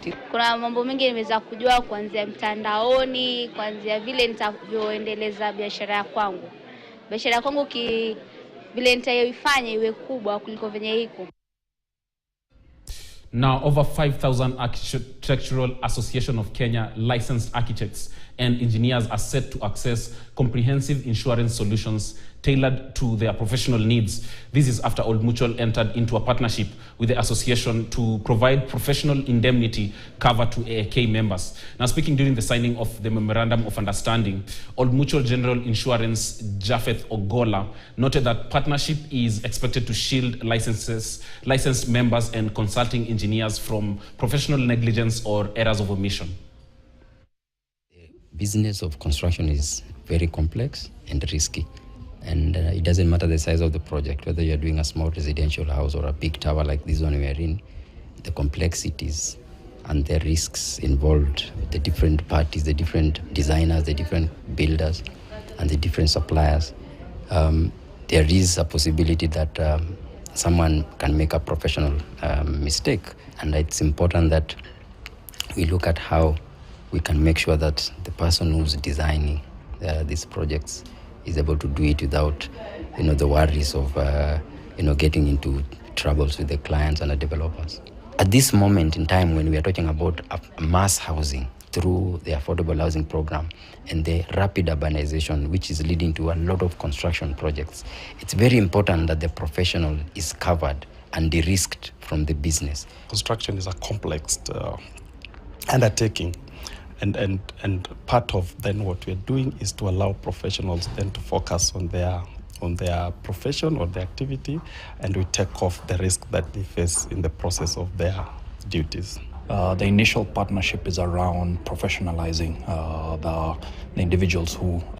Kuna mambo mengi nimeweza kujua kuanzia mtandaoni, kuanzia vile nitavyoendeleza biashara kwangu. Biashara kwangu vile nitaifanya iwe kubwa kuliko venye iko. Now, over 5,000 Architectural Association of Kenya licensed architects and engineers are set to access comprehensive insurance solutions tailored to their professional needs. This is after Old Mutual entered into a partnership with the association to provide professional indemnity cover to AAK members. Now, speaking during the signing of the Memorandum of Understanding, Old Mutual General Insurance Japheth Ogola noted that partnership is expected to shield licensed members and consulting engineers from professional negligence or errors of omission. The business of construction is very complex and risky. And it doesn't matter the size of the project, whether you're doing a small residential house or a big tower like this one we are in, the complexities and the risks involved, the different parties, the different designers, the different builders, and the different suppliers. There is a possibility that someone can make a professional mistake. And it's important that we look at how we can make sure that the person who's designing these projects is able to do it without, the worries of, getting into troubles with the clients and the developers. At this moment in time, when we are talking about mass housing through the affordable housing program and the rapid urbanization, which is leading to a lot of construction projects, it's very important that the professional is covered and de-risked from the business. Construction is a complex undertaking. And part of then what we're doing is to allow professionals then to focus on their profession or their activity, and we take off the risk that they face in the process of their duties. The initial partnership is around professionalizing the individuals who